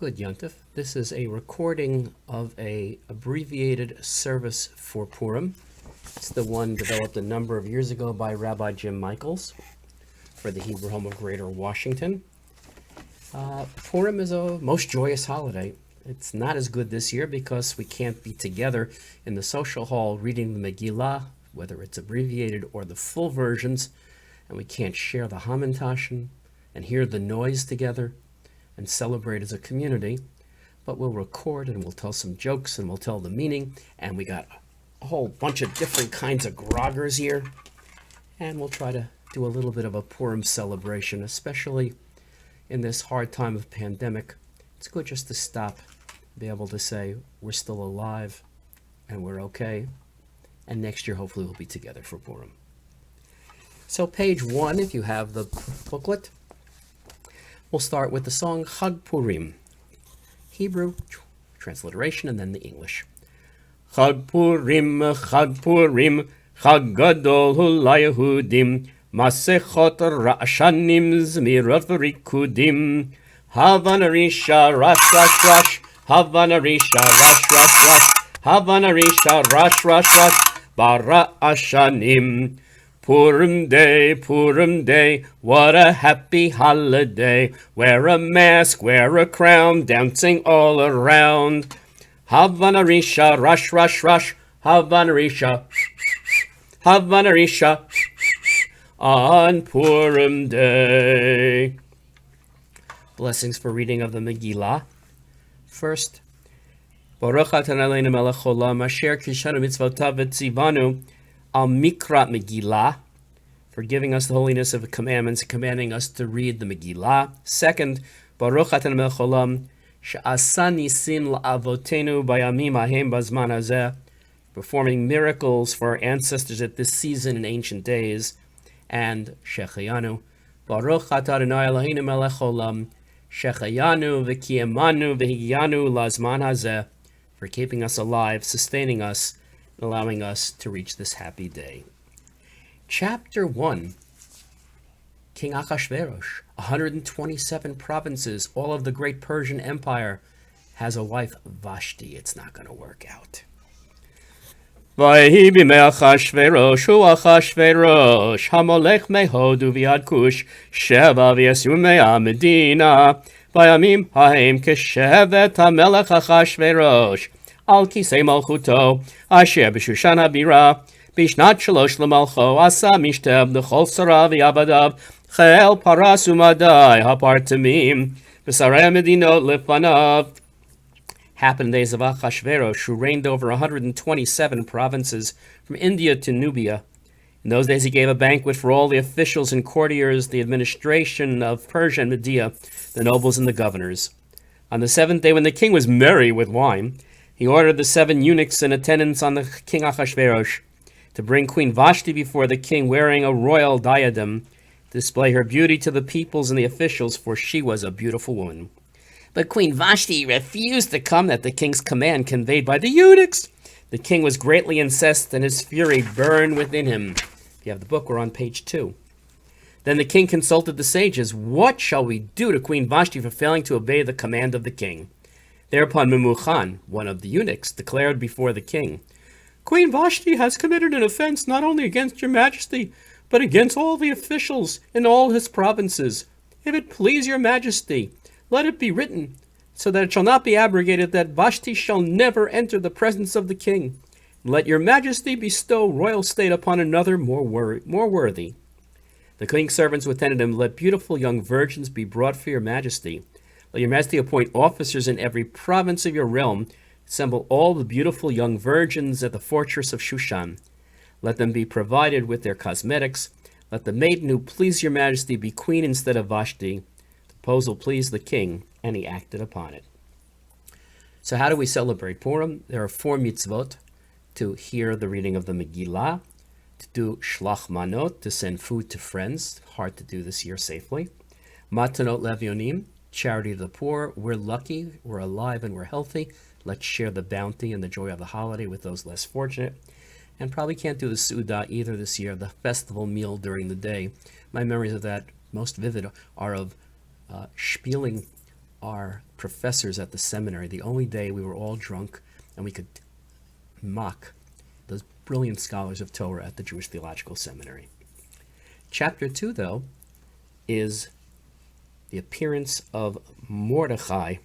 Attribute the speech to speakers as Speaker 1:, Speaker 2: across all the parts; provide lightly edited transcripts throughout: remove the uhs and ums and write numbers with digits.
Speaker 1: Good, Yontif. This is a recording of a abbreviated service for Purim. It's the one developed a number of years ago by Rabbi Jim Michaels for the Hebrew Home of Greater Washington. Purim is a most joyous holiday. It's not as good this year because we can't be together in the social hall reading the Megillah, whether it's abbreviated or the full versions, and we can't share the Hamantaschen and hear the noise together and celebrate as a community, but we'll record and we'll tell some jokes and we'll tell the meaning, and we got a whole bunch of different kinds of groggers here, and we'll try to do a little bit of a Purim celebration, especially in this hard time of pandemic. It's good just to stop, be able to say we're still alive and we're okay, and next year hopefully we'll be together for Purim. So page 1, if you have the booklet, we'll start with the song Chag Purim, Hebrew transliteration, and then the English. Chag Purim, Chag Gadol hu laYehudim, Masechot Ra'ashanim Zmirot V'Rikudim, Havana Risha Rash Rash Rash, Havana Risha Rash Rash Rash, Havana Risha Rash Rash Rash, Bara'ashanim. Purim Day, what a happy holiday. Wear a mask, wear a crown, dancing all around. Havana Risha, Rush, Rush, Rush, Havana Risha, Havana Risha, on Purim Day. Blessings for reading of the Megillah. First, Baruch atah Eloheinu melech haolam, asher kishanu mitzvotav v'tzivanu, Al Mikra Megillah, for giving us the holiness of the commandments and commanding us to read the Megillah. Second, Baruch atah melech haolam, she'asa nisim la'avotenu bayamim hahem bazman hazeh, performing miracles for our ancestors at this season in ancient days. And Shechayanu, Baruch atah Adonai Eloheinu melech haolam, Shechayanu v'kiyamanu v'higiyanu lazman hazeh, for keeping us alive, sustaining us, allowing us to reach this happy day. Chapter 1, King Achashverosh, 127 provinces, all of the great Persian Empire, has a wife, Vashti. It's not going to work out. Vayhi b'mei Achashverosh hu Achashverosh hamolech mehodu v'yad kush sheva v'yasu me'a medina v'yamim ha'hem keshevet hamelech Achashverosh Al kisei malchuto, asher b'shushan habira, bishnat shalosh lemalcho, asa mishteb l'chol sarav v'yavadav, chel paras umadai hapartamim, v'sarei medinot lefanav. Happened in the days of Achashverosh, who reigned over 127 provinces, from India to Nubia. In those days he gave a banquet for all the officials and courtiers, the administration of Persia and Media, the nobles and the governors. On the seventh day, when the king was merry with wine, he ordered the 7 eunuchs in attendance on the king Achashverosh to bring Queen Vashti before the king wearing a royal diadem, to display her beauty to the peoples and the officials, for she was a beautiful woman. But Queen Vashti refused to come at the king's command conveyed by the eunuchs. The king was greatly incensed, and his fury burned within him. If you have the book, we're on page 2. Then the king consulted the sages. What shall we do to Queen Vashti for failing to obey the command of the king? Thereupon Memuchan, one of the eunuchs, declared before the king, Queen Vashti has committed an offense not only against your majesty, but against all the officials in all his provinces. If it please your majesty, let it be written, so that it shall not be abrogated, that Vashti shall never enter the presence of the king. Let your majesty bestow royal state upon another more worthy. The king's servants who attended him, let beautiful young virgins be brought for your majesty. Let your majesty appoint officers in every province of your realm. Assemble all the beautiful young virgins at the fortress of Shushan. Let them be provided with their cosmetics. Let the maiden who please your majesty be queen instead of Vashti. The proposal pleased the king, and he acted upon it. So how do we celebrate Purim? There are 4 mitzvot: to hear the reading of the Megillah, to do shlach manot, to send food to friends. Hard to do this year safely. Matanot levyonim, charity to the poor. We're lucky, we're alive, and we're healthy. Let's share the bounty and the joy of the holiday with those less fortunate. And probably can't do the Suda either this year, the festival meal during the day. My memories of that, most vivid, are of spieling our professors at the seminary the only day we were all drunk and we could mock those brilliant scholars of Torah at the Jewish Theological Seminary. Chapter 2, though, is the appearance of Mordechai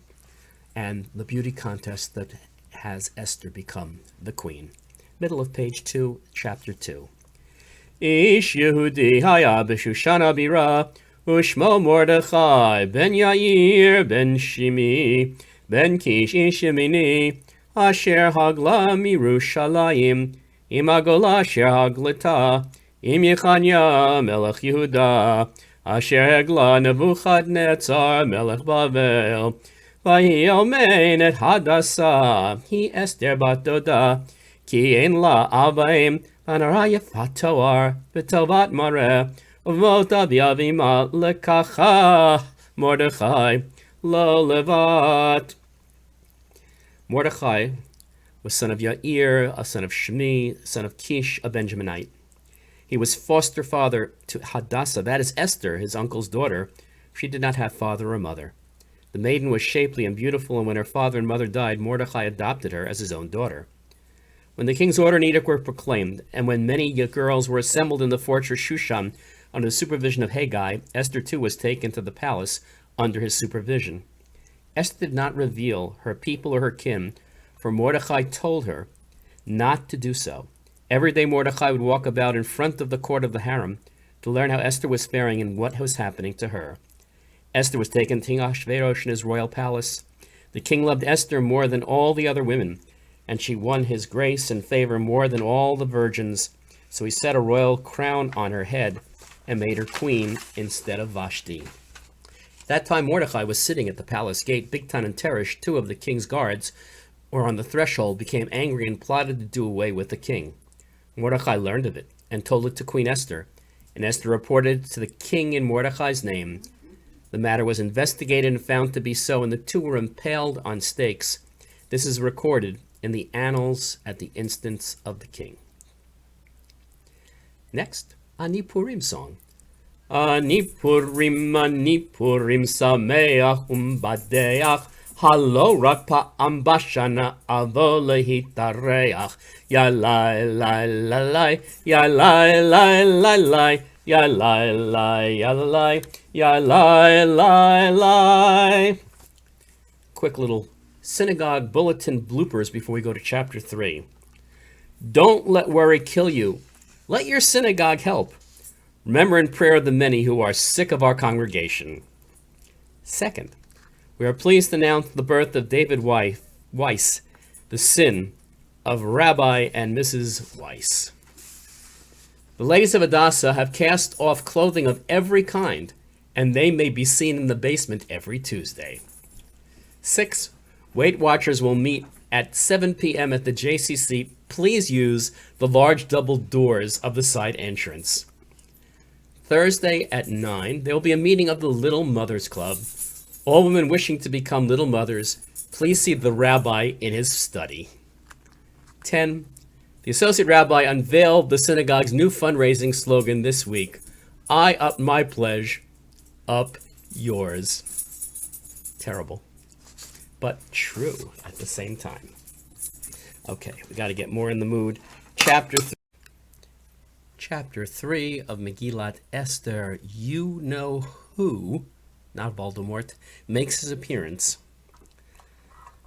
Speaker 1: and the beauty contest that has Esther become the queen. Middle of page 2, chapter 2. Ish Yehudi haya b'Shushana bira, ushmo Mordechai ben Yair ben Shimi ben Kish ish Yemini, asher hagla mirushalayim, im agola asher haglita, im Yechanya melech Yehuda, asher hagla Nebuchadnezzar melech Bavel, vahi omein et Hadassah, hi Esther bat Doda, ki ein la avaim, Anaraya Fatoar, Betovat Mare, Vota Biavima Lekacha, Mordechai, Lo Levat. Mordechai was son of Yair, a son of Shimi, son of Kish, a Benjaminite. He was foster father to Hadassah, that is Esther, his uncle's daughter. She did not have father or mother. The maiden was shapely and beautiful, and when her father and mother died, Mordechai adopted her as his own daughter. When the king's order and edict were proclaimed, and when many girls were assembled in the fortress Shushan under the supervision of Haggai, Esther too was taken to the palace under his supervision. Esther did not reveal her people or her kin, for Mordechai told her not to do so. Every day Mordechai would walk about in front of the court of the harem to learn how Esther was faring and what was happening to her. Esther was taken to King Ahasuerus in his royal palace. The king loved Esther more than all the other women, and she won his grace and favor more than all the virgins. So he set a royal crown on her head and made her queen instead of Vashti. That time Mordechai was sitting at the palace gate. Bigtan and Teresh, two of the king's guards, were on the threshold, became angry and plotted to do away with the king. Mordechai learned of it and told it to Queen Esther, and Esther reported to the king in Mordechai's name. The matter was investigated and found to be so, and the two were impaled on stakes. This is recorded in the annals at the instance of the king. Next, Ani Purim song. Ani Purim sameach umbadeach, halo rak pa'am bashana avo lehitareach, ya lai lai la lai, ya lai lai lai lai, ya lai lai ya lai, ya lai lai lai. Quick little synagogue bulletin bloopers before we go to chapter 3. Don't let worry kill you. Let your synagogue help. Remember in prayer the many who are sick of our congregation. Second, we are pleased to announce the birth of David Weiss, the son of Rabbi and Mrs. Weiss. The ladies of Hadassah have cast off clothing of every kind, and they may be seen in the basement every Tuesday. 6. Weight Watchers will meet at 7 p.m. at the JCC. Please use the large double doors of the side entrance. Thursday at 9, there will be a meeting of the Little Mothers Club. All women wishing to become Little Mothers, please see the rabbi in his study. 10. The associate rabbi unveiled the synagogue's new fundraising slogan this week. I up my pledge, up yours. Terrible, but true at the same time. Okay, we got to get more in the mood. Chapter 3 of Megillat Esther. You know who, not Voldemort, makes his appearance.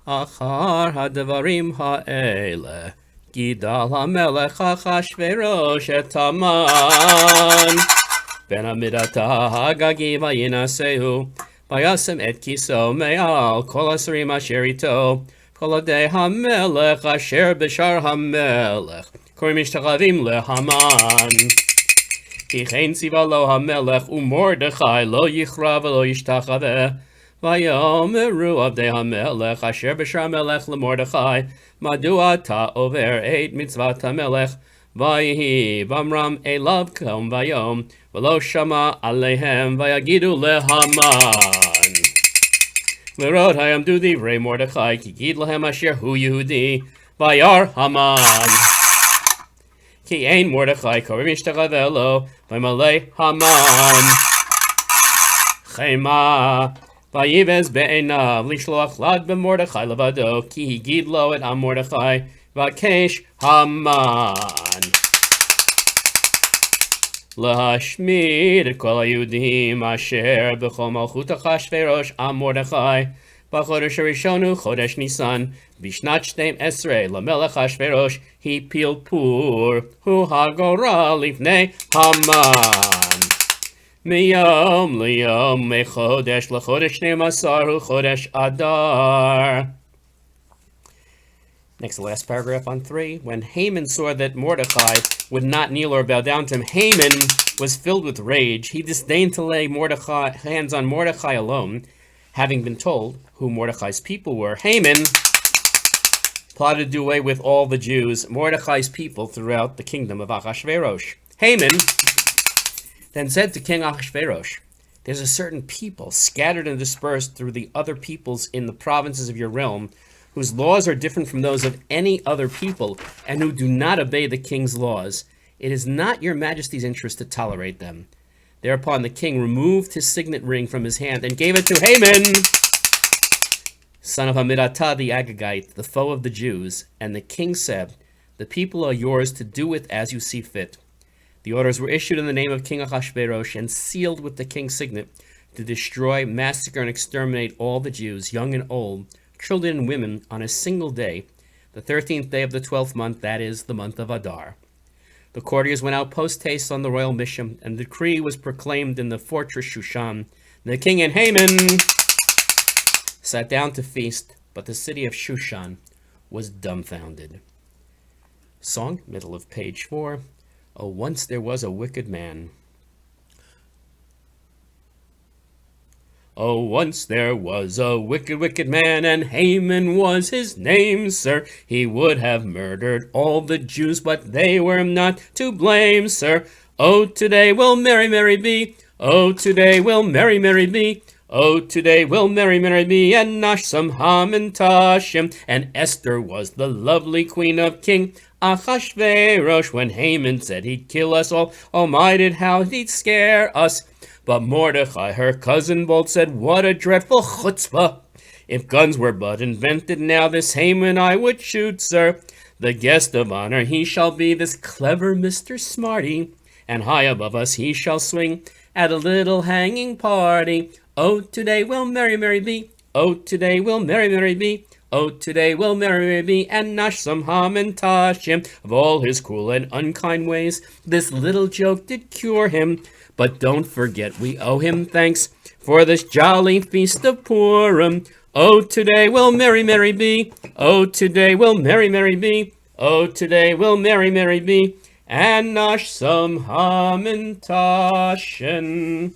Speaker 1: Achar hadvarim ha'ele, gidal hamelech Achashverosh et Haman, ben amidata hagagi vayinasehu, vayasem et kiso me'al kol asrim asher ito, kol adei hamelech asher b'shar hamelech, korim mishtachavim leHaman. Ki chen tziva lo hamelech uMordechai lo yichra v'lo yishtachaveh, vayomeru avdei hamelech asher b'shar hamelech leMordechai, madua ta over et mitzvat hamelech, vayihi vamram elav kom vayom, v'lo shama alehem vayagidu leHaman. Lerod hayam du divrei Mordechai, ki gid lahem asher hu Yehudi, vayar Haman. Ki ein Mordechai korim ishtachaveh lo, vaymalei Haman. Chema, Vayivez be'enav lishloach lad b'Mordechai levado ki higid lo et am Mordechai vakesh Haman lahashmid et kol hayudim asher b'chol malchut Achashverosh am Mordechai b'chodesh harishonu chodesh Nisan bishnat shteim esrei lamelech Achashverosh hipil pur hu hagora lifnei Haman. Miyom liyom mechodesh lachodesh nemasar hu chodesh Adar. Next, the last paragraph on 3. When Haman saw that Mordecai would not kneel or bow down to him, Haman was filled with rage. He disdained to lay hands on Mordecai alone. Having been told who Mordecai's people were, Haman plotted to do away with all the Jews, Mordecai's people, throughout the kingdom of Achashverosh. Haman then said to King Achashverosh, "There's a certain people scattered and dispersed through the other peoples in the provinces of your realm, whose laws are different from those of any other people, and who do not obey the king's laws. It is not your majesty's interest to tolerate them." Thereupon the king removed his signet ring from his hand and gave it to Haman, son of Hammedatha the Agagite, the foe of the Jews. And the king said, "The people are yours to do with as you see fit." The orders were issued in the name of King Achashverosh and sealed with the king's signet to destroy, massacre, and exterminate all the Jews, young and old, children and women, on a single day, the 13th day of the 12th month, that is, the month of Adar. The courtiers went out post-haste on the royal mission, and the decree was proclaimed in the fortress Shushan. The king and Haman sat down to feast, but the city of Shushan was dumbfounded. Song, middle of page 4. Oh, once there was a wicked man. Oh, once there was a wicked, wicked man, and Haman was his name, sir. He would have murdered all the Jews, but they were not to blame, sir. Oh, today will merry, merry be. Oh, today will merry, merry be. Oh, today will merry, merry be. And Nashsam, Ham, and Tashem. And Esther was the lovely queen of King Achashverosh. When Haman said he'd kill us all, almighty, how he'd scare us. But Mordechai, her cousin, bold said, "What a dreadful chutzpah! If guns were but invented now, this Haman I would shoot, sir. The guest of honor he shall be, this clever Mr. Smarty, and high above us he shall swing at a little hanging party. Oh, today will merry, merry be. Oh, today will merry, merry be. Oh, today will merry, merry be. And Nashsam, Ham, and Tashem, of all his cruel and unkind ways, this little joke did cure him. But don't forget we owe him thanks for this jolly feast of Purim. Oh, today will merry, merry be. Oh, today will merry, merry be. Oh, today will merry, merry be. And Nashsam, Ham, and Tashem."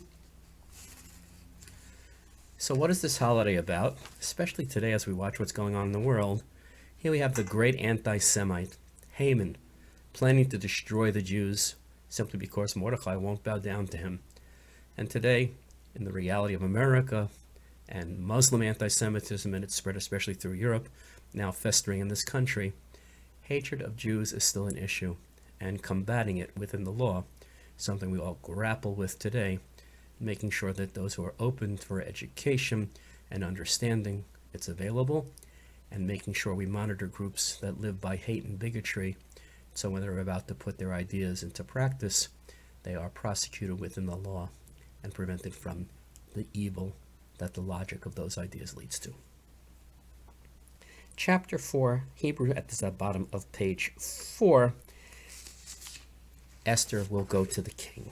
Speaker 1: So what is this holiday about? Especially today as we watch what's going on in the world. Here we have the great anti-Semite, Haman, planning to destroy the Jews simply because Mordecai won't bow down to him. And today, in the reality of America and Muslim anti-Semitism and its spread especially through Europe, now festering in this country, hatred of Jews is still an issue, and combating it within the law, something we all grapple with today, making sure that those who are open for education and understanding it's available, and making sure we monitor groups that live by hate and bigotry, so when they're about to put their ideas into practice, they are prosecuted within the law and prevented from the evil that the logic of those ideas leads to. Chapter 4, Hebrew, at the bottom of page 4, Esther will go to the king.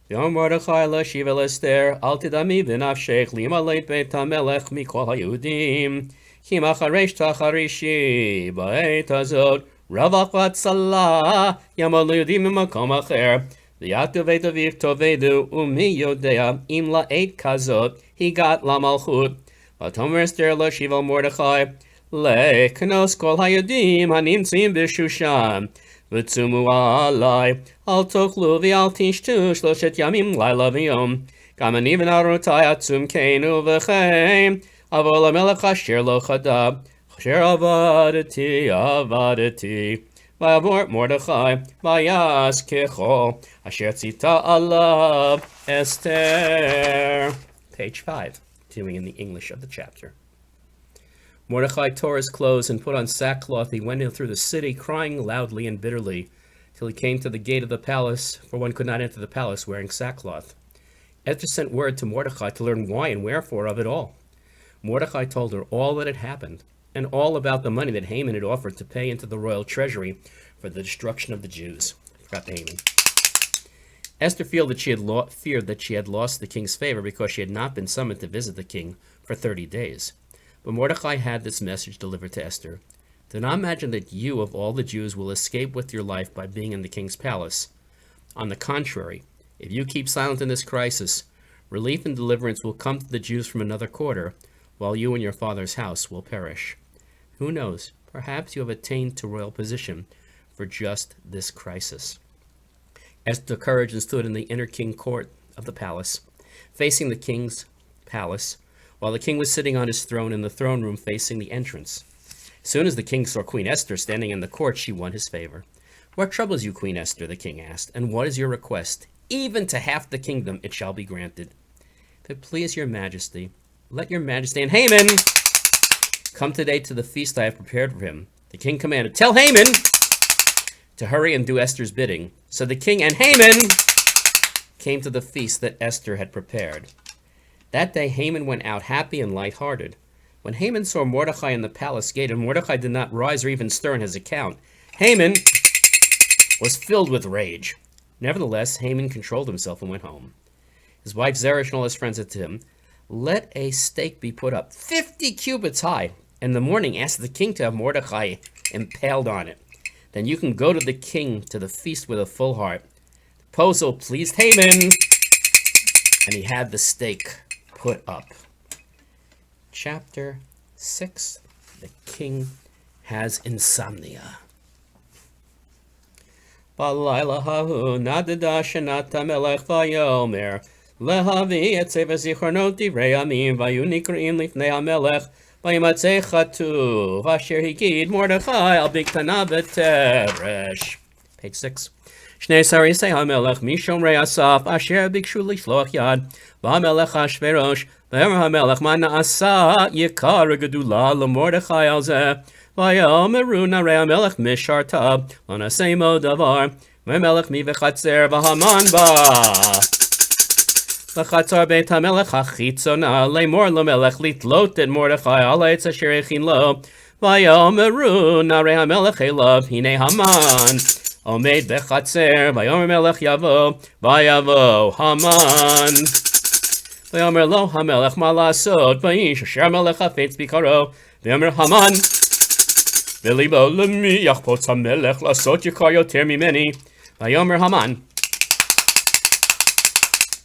Speaker 1: Yom Mordechai l'shiv el Esther, al tidami v'nafshech limalei beit hamelech mikol hayudim, ki macharesh tacharishi ba'et hazot, ravach v'tzalah yamal yudim m'makom acher, v'yatu veit aviv tovedu umi yodea im la'et kazot higat lamalchut, v'tomer Esther l'shiv el Mordechai, le'knos kol hayudim hanimtzim b'shushan, v'tzumu alai, al tochlu v'al tishtu shloshet yamim laila v'yom, gam ani v'narotai atzum keinu v'chein, avol hamelech asher lo chada, asher avadati, v'yavor Mordechai, v'yas kechol, asher tzita alav Esther. page 5, continuing in the English of the chapter. Mordecai tore his clothes and put on sackcloth. He went in through the city, crying loudly and bitterly, till he came to the gate of the palace, for one could not enter the palace wearing sackcloth. Esther sent word to Mordecai to learn why and wherefore of it all. Mordecai told her all that had happened, and all about the money that Haman had offered to pay into the royal treasury for the destruction of the Jews. I forgot the Haman. Esther feared that she had lost the king's favor because she had not been summoned to visit the king for 30 days. But Mordecai had this message delivered to Esther. Do not imagine that you, of all the Jews, will escape with your life by being in the king's palace. On the contrary, if you keep silent in this crisis, relief and deliverance will come to the Jews from another quarter, while you and your father's house will perish. Who knows? Perhaps you have attained to royal position for just this crisis. Esther took courage and stood in the inner king court of the palace, facing the king's palace, while the king was sitting on his throne in the throne room facing the entrance. As soon as the king saw Queen Esther standing in the court, she won his favor. What troubles you, Queen Esther? The king asked, and what is your request? Even to half the kingdom it shall be granted. If it please your majesty, let your majesty and Haman come today to the feast I have prepared for him. The king commanded, tell Haman to hurry and do Esther's bidding. So the king and Haman came to the feast that Esther had prepared. That day Haman went out happy and light-hearted. When Haman saw Mordecai in the palace gate, and Mordecai did not rise or even stir in his account, Haman was filled with rage. Nevertheless, Haman controlled himself and went home. His wife Zeresh and all his friends said to him, let a stake be put up 50 cubits high. In the morning ask the king to have Mordecai impaled on it. Then you can go to the king to the feast with a full heart. The proposal pleased Haman, and he had the stake put up. Chapter 6. The king has insomnia. Balayla hahu nadada shenata melech vayomer lehavi et sefer zichronot divrei amim vayu nikreim lifnei hamelech vayimatzei chatuv asher higid Mordechai al bigtana v'teresh. Page 6. Shnei sarisei hamelech mishomrei asaf asher bikshu lishloach yad v'hamelech Ashverosh v'emer hamelech ma na'asa yikar gedula l'Mordechai al zeh vayomeru narei hamelech mishartav lo nasei mo davar v'melech mi v'chatzer v'haman ba v'chatzar beit hamelech hachitzona le'mor l'melech litlot et Mordechai al etz asher echin lo vayomeru narei hamelech elav hinei Haman Omed bechatzer, vayomer melech yavo, vayavo Haman. Vayomer lo hamelech ma lasot, vayish asher melech hafetz bikaro, vayomer Haman. V'libo lemi yachpotz hamelech lasot yikar yoter mimeni, vayomer Haman.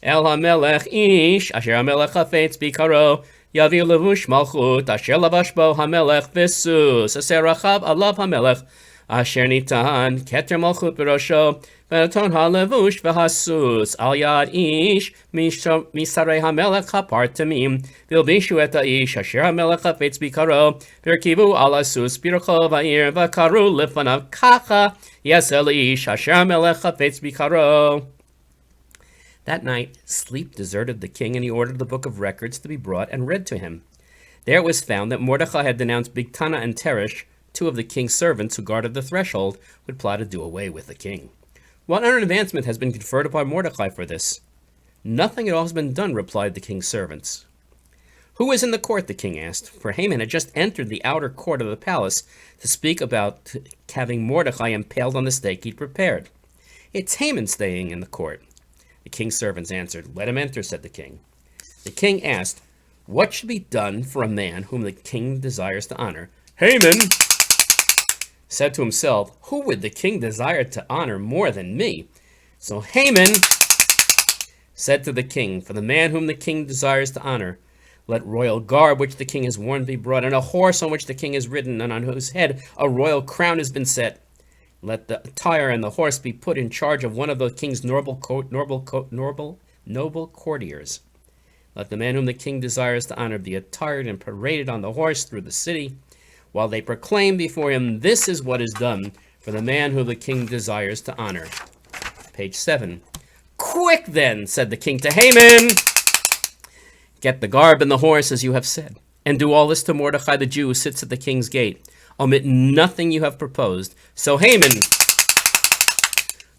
Speaker 1: El hamelech ish asher hamelech hafetz bikaro, yavi levush malchut asher lavash bo hamelech v'sus aser rachav alav hamelech. Asher nitan keter malchut b'rosho v'naton halevush v'hasus al yad ish misarei hamelech hapartamim v'ilbishu et ha'ish asher hamelech hafetz bikaro v'erkivu al hasus b'rocho v'ir v'karu lefanav kacha yasel ish asher hamelech hafetz bikaro. That night sleep deserted the king, and he ordered the book of records to be brought and read to him. There it was found that Mordecai had denounced Bigtana and Teresh, two of the king's servants who guarded the threshold, would plot to do away with the king. What honor and advancement has been conferred upon Mordecai for this? Nothing at all has been done, replied the king's servants. Who is in the court? The king asked, for Haman had just entered the outer court of the palace to speak about having Mordecai impaled on the stake he'd prepared. It's Haman staying in the court. The king's servants answered, let him enter, said the king. The king asked, what should be done for a man whom the king desires to honor? Haman said to himself, who would the king desire to honor more than me? So Haman said to the king, for the man whom the king desires to honor, let royal garb which the king has worn be brought, and a horse on which the king is ridden, and on whose head a royal crown has been set. Let the attire and the horse be put in charge of one of the king's noble courtiers. Let the man whom the king desires to honor be attired and paraded on the horse through the city, while they proclaim before him, this is what is done for the man whom the king desires to honor. Page 7. Quick then, said the king to Haman, Get the garb and the horse as you have said, and do all this to Mordecai the Jew who sits at the king's gate. Omit nothing you have proposed. So Haman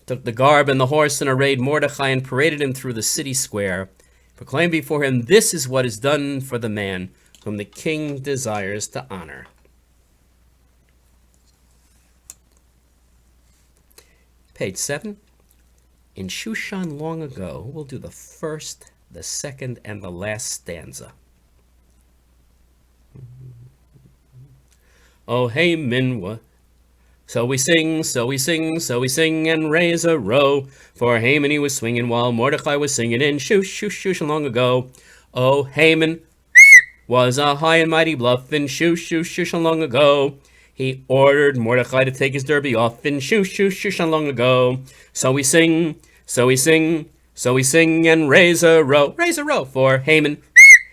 Speaker 1: took the garb and the horse and arrayed Mordecai and paraded him through the city square. Proclaimed before him, this is what is done for the man whom the king desires to honor. Page 7. In Shushan long ago, we'll do the first, the second, and the last stanza. Oh, Haman, so we sing, so we sing, so we sing, and raise a row. For Haman he was swinging while Mordecai was singing in Shushan long ago. Oh, Haman was a high and mighty bluff in Shushan long ago. He ordered Mordecai to take his derby off in Shushan long ago. So we sing, so we sing, so we sing, and raise a row. Raise a row for Haman.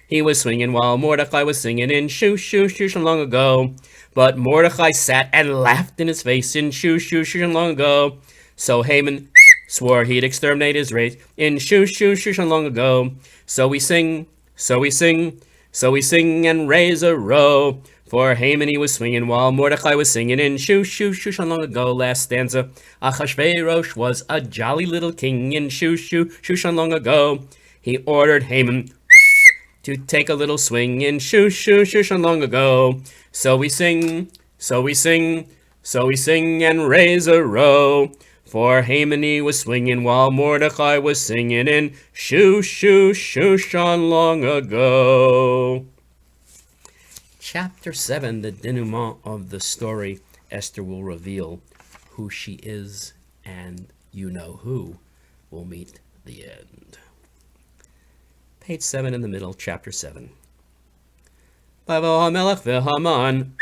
Speaker 1: He was swinging while Mordecai was singing in Shushan long ago. But Mordecai sat and laughed in his face in Shushan long ago. So Haman swore he'd exterminate his race in Shushan long ago. So we sing, so we sing, so we sing, and raise a row. For Haman he was swinging while Mordecai was singing in Shushan long ago. Last stanza. Achashverosh was a jolly little king in Shushan long ago. He ordered Haman to take a little swing in Shushan long ago. So we sing, so we sing, so we sing, and raise a row. For Haman he was swinging while Mordecai was singing in Shushan long ago. Chapter 7, the denouement of the story. Esther will reveal who she is, and you know who will meet the end. Page 7 in the middle, chapter 7. Vayvo HaMelech v'Haman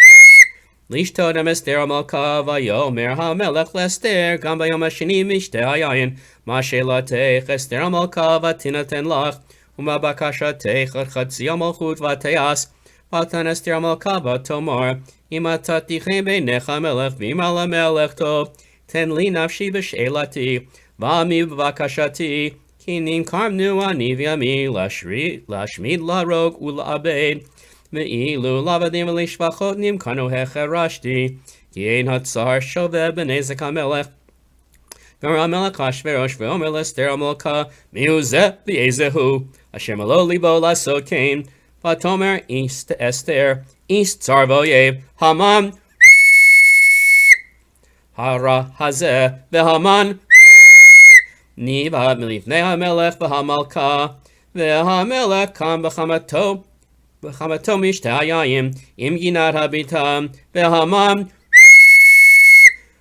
Speaker 1: lishtod Esther Malka vayomer HaMelech l'Esther gam bayom hasheni mishteh hayayin ma shelatech Esther Malka vatinaten lach uma bakashatech ad chatzi malchut vateyas vatan Esther Malka vatomar imatattichem beinech HaMelech v'im al HaMelech tov ten li nafshi b'sheilati v'ami b'bakashati kinim karmnu ani v'ami lashmid larog ula'abed Ve'ilu lavadim lishvachot nimkanu hecherashti Ki ein hatzar shoveh b'nezek HaMelech V'amar HaMelech Achashverosh v'omer l'Esther HaMelka Mihu zeh v'yezehu Asher malo libo lasot kain V'atomer east to Esther East tzar v'oyev Haman Hara hazeh v'Haman Niva milifnei HaMelech v'Hamalka v'Hamelech kam b'chamato V'chamato mishtayayim im ginat habitam v'Haman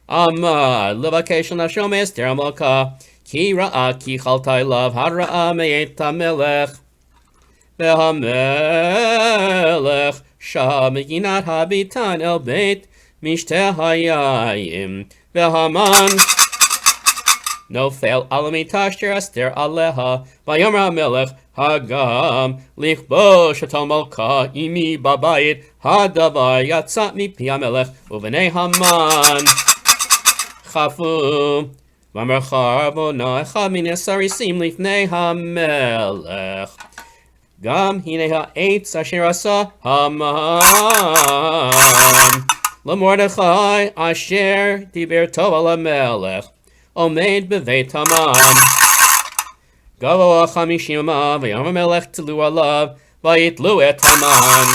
Speaker 1: amad levakesh nashom Esther Malka ki ra'a ki chaltai lav hara'a me'et HaMelech v'Hamelech shah me'ginat habitan el beit mishtayayim v'Haman no fail alamitash Esther aleha vayomer HaMelech Hagam lichbo shatal malka imi babayit hadavar yatzat mipi HaMelech uvenei Haman chafu v'amar bona echad min esarisim lifnei HaMelech gam hinei ha'etz asher asa Haman l'Mordechai asher diber tov al HaMelech omed beveit Haman Gavo chamishima v'yom HaMelech tlu alav v'yitlu et Haman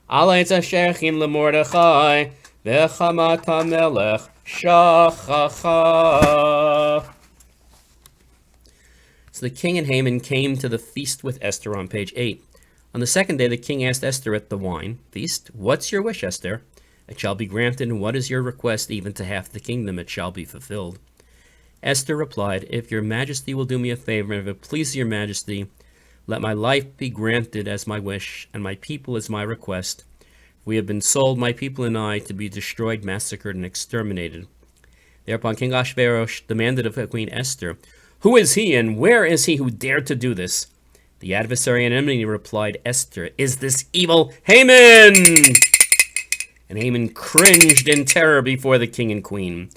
Speaker 1: Alayt asherchim l'Mordechai v'chamat HaMelech shachacha. So the king and Haman came to the feast with Esther on page 8. On the second day the king asked Esther at the wine feast, "What's your wish, Esther? It shall be granted, and what is your request? Even to half the kingdom it shall be fulfilled." Esther replied, "If your majesty will do me a favor, and if it pleases your majesty, let my life be granted as my wish, and my people as my request. We have been sold, my people and I, to be destroyed, massacred, and exterminated." Thereupon King Ahasuerus demanded of Queen Esther, "Who is he, and where is he who dared to do this?" The adversary in enmity replied, "Esther, is this evil Haman?" And Haman cringed in terror before the king and queen.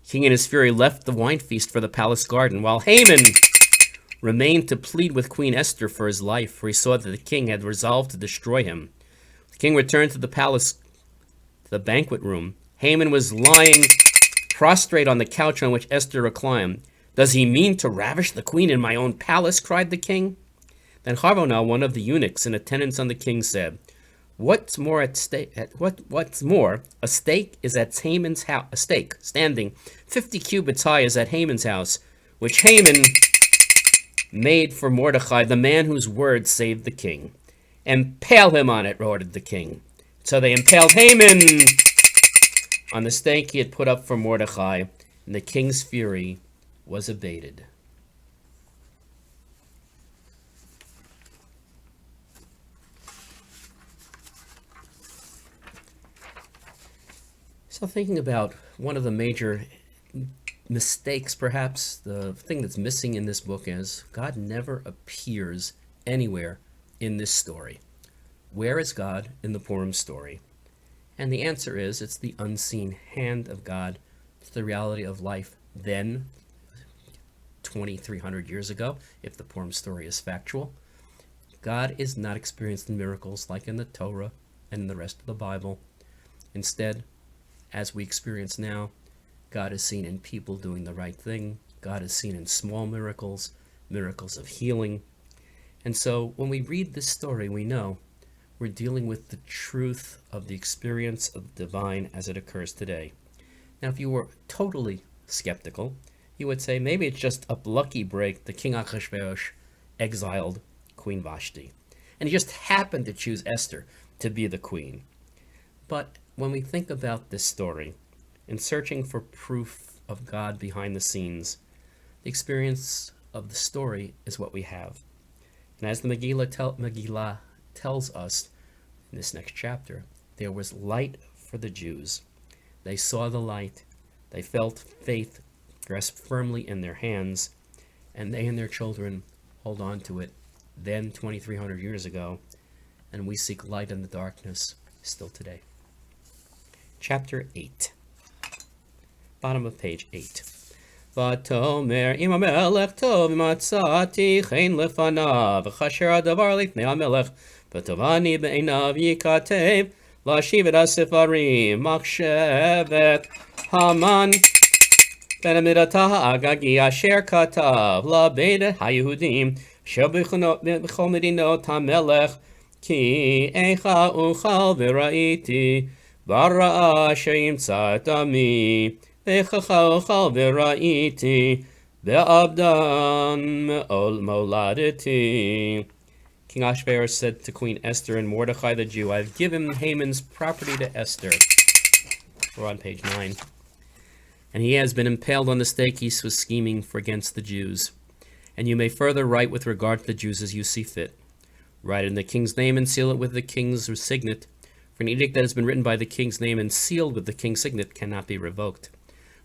Speaker 1: King in his fury left the wine feast for the palace garden, while Haman remained to plead with Queen Esther for his life, for he saw that the king had resolved to destroy him. The king returned to the palace, to the banquet room. Haman was lying prostrate on the couch on which Esther reclined. "Does he mean to ravish the queen in my own palace?" cried the king. Then Harbonah, one of the eunuchs in attendance on the king, said, What's more, a stake is at Haman's house. A stake standing 50 cubits high is at Haman's house, which Haman made for Mordecai, the man whose word saved the king. Impale him on it, ordered the king. So they impaled Haman on the stake he had put up for Mordecai, and the king's fury was abated. So thinking about one of the major mistakes, perhaps, the thing that's missing in this book is God never appears anywhere in this story. Where is God in the Purim story? And the answer is it's the unseen hand of God. It's the reality of life then, 2,300 years ago, if the Purim story is factual. God is not experienced in miracles like in the Torah and in the rest of the Bible. Instead, as we experience now, God is seen in people doing the right thing. God is seen in small miracles, miracles of healing. And so when we read this story, we know we're dealing with the truth of the experience of the divine as it occurs today. Now, if you were totally skeptical, you would say maybe it's just a lucky break. The king Achashverosh exiled Queen Vashti, and he just happened to choose Esther to be the queen. But when we think about this story, in searching for proof of God behind the scenes, the experience of the story is what we have. And as the Megillah tells us in this next chapter, there was light for the Jews. They saw the light, they felt faith grasp firmly in their hands, and they and their children hold on to it then 2,300 years ago, and we seek light in the darkness still today. Chapter 8. Bottom of page 8. Vatomer im hamelech tov matzati chen lefanav v'chasher hadavar lifnei hamelech v'tovani be'einav yikatev lashiv et hasefarim machshevet Haman ben amidatah ha'agagi asher katav labeit haYehudim asher b'chol medinot hamelech ki eicha uchal v'ra'iti Bara sheimtza et ami v'chachal v'ra'iti ve'abdan me'ol moladiti. King Ahasuerus said to Queen Esther and Mordecai the Jew, I have given Haman's property to Esther. We're on page 9. And he has been impaled on the stake he was scheming for against the Jews. And you may further write with regard to the Jews as you see fit. Write in the king's name and seal it with the king's signet. For an edict that has been written by the king's name and sealed with the king's signet cannot be revoked.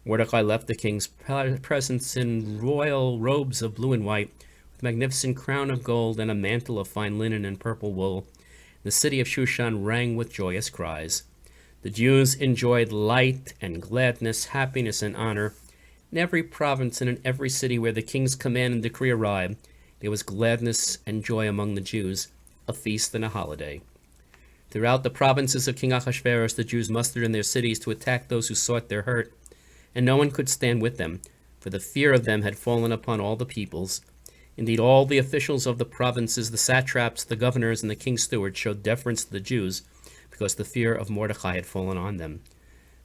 Speaker 1: Mordecai left the king's presence in royal robes of blue and white, with a magnificent crown of gold and a mantle of fine linen and purple wool. The city of Shushan rang with joyous cries. The Jews enjoyed light and gladness, happiness and honor. In every province and in every city where the king's command and decree arrived, there was gladness and joy among the Jews, a feast and a holiday. Throughout the provinces of King Ahasuerus, the Jews mustered in their cities to attack those who sought their hurt, and no one could stand with them, for the fear of them had fallen upon all the peoples. Indeed, all the officials of the provinces, the satraps, the governors, and the king's stewards showed deference to the Jews, because the fear of Mordecai had fallen on them.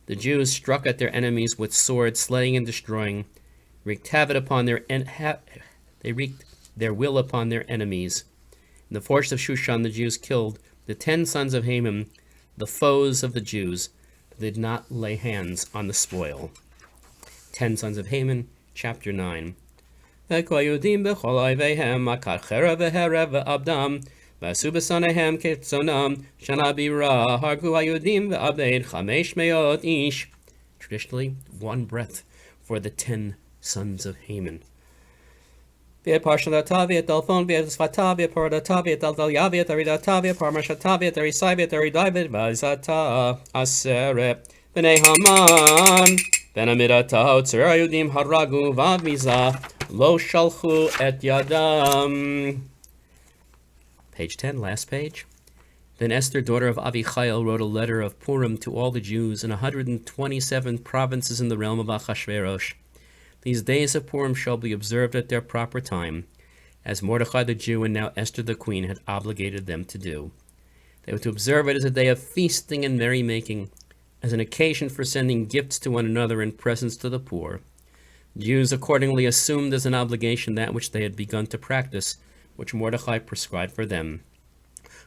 Speaker 1: The Jews struck at their enemies with swords, slaying and destroying, wreaked havoc upon they wreaked their will upon their enemies. In the forest of Shushan, the Jews killed the 10 sons of Haman, the foes of the Jews, did not lay hands on the spoil. 10 sons of Haman, chapter 9. V'koyudim b'chol oivehem akar cherev v'herev v'abdam v'asu b'sanehem ketzonam shana bira hargu hayudim v'abed chamesh meot ish. Traditionally, 1 breath for the 10 sons of Haman. V'et parshanata v'et dalphon v'et svata v'et paradata v'et daldalya v'et aridata v'et parmashata v'et arisai v'et aridai v'et v'azata aseret b'nei Haman Benamirata Otzer Ayudim Haragu Vavmiza Lo Shalchu Et Yadam. Page 10, last page. Then Esther, daughter of Avichail, wrote a letter of Purim to all the Jews in 127 provinces in the realm of Achashverosh. These days of Purim shall be observed at their proper time, as Mordechai the Jew and now Esther the queen had obligated them to do. They were to observe it as a day of feasting and merrymaking, as an occasion for sending gifts to one another and presents to the poor. Jews accordingly assumed as an obligation that which they had begun to practice, which Mordechai prescribed for them.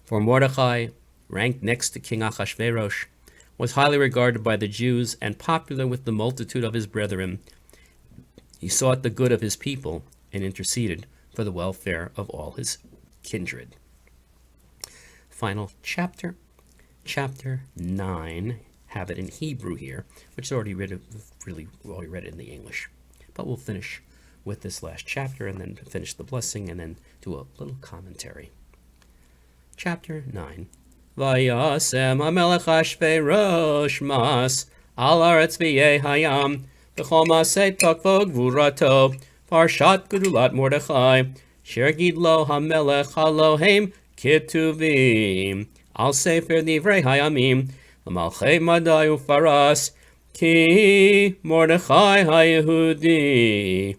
Speaker 1: For Mordechai, ranked next to King Achashverosh, was highly regarded by the Jews and popular with the multitude of his brethren. He sought the good of his people and interceded for the welfare of all his kindred. Final chapter, chapter 9. Have it in Hebrew here, which is already read it in the English. But we'll finish with this last chapter and then finish the blessing and then do a little commentary. Chapter 9. Vayasem HaMelech Ashverosh mas al aretz v'yeh hayam v'chol masei tokvo gvurato parshat gedulat Mordechai sher gidlo HaMelech Eloheim kituvim al sefer divrei hayamim l'malchei madai ufaras ki Mordechai HaYehudi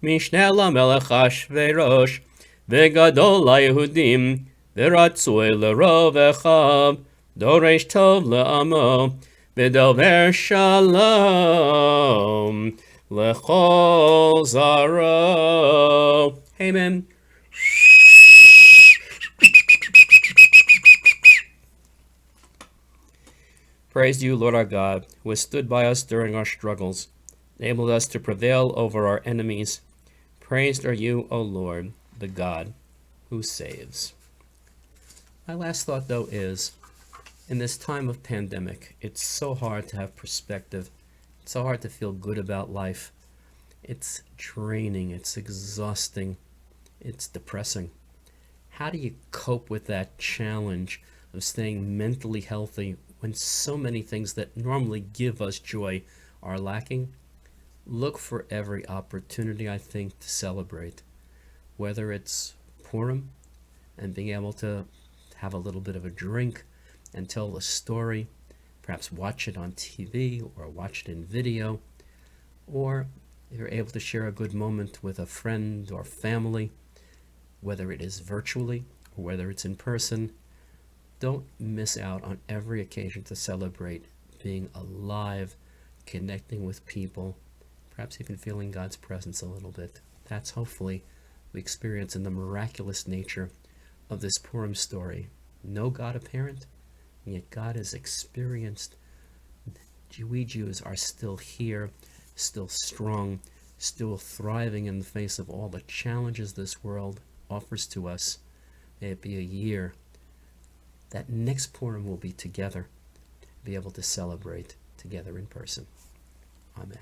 Speaker 1: mishneh LaMelech Ashverosh v'gadol LaYehudim v'ratzoi l'rov echav doresh tov le'amo v'dover shalom l'chol zaro. Amen. Praise you, Lord our God, who has stood by us during our struggles, enabled us to prevail over our enemies. Praised are you, O Lord, the God who saves. My last thought, though, is, in this time of pandemic, it's so hard to have perspective. It's so hard to feel good about life. It's draining. It's exhausting. It's depressing. How do you cope with that challenge of staying mentally healthy when so many things that normally give us joy are lacking? Look for every opportunity, I think, to celebrate. Whether it's Purim and being able to have a little bit of a drink and tell a story, perhaps watch it on TV or watch it in video, or if you're able to share a good moment with a friend or family, whether it is virtually or whether it's in person. Don't miss out on every occasion to celebrate being alive, connecting with people, perhaps even feeling God's presence a little bit. That's hopefully we experience in the miraculous nature of this Purim story. No God apparent, and yet God is experienced. We Jews are still here, still strong, still thriving in the face of all the challenges this world offers to us. May it be a year that next Purim will be together, be able to celebrate together in person. Amen.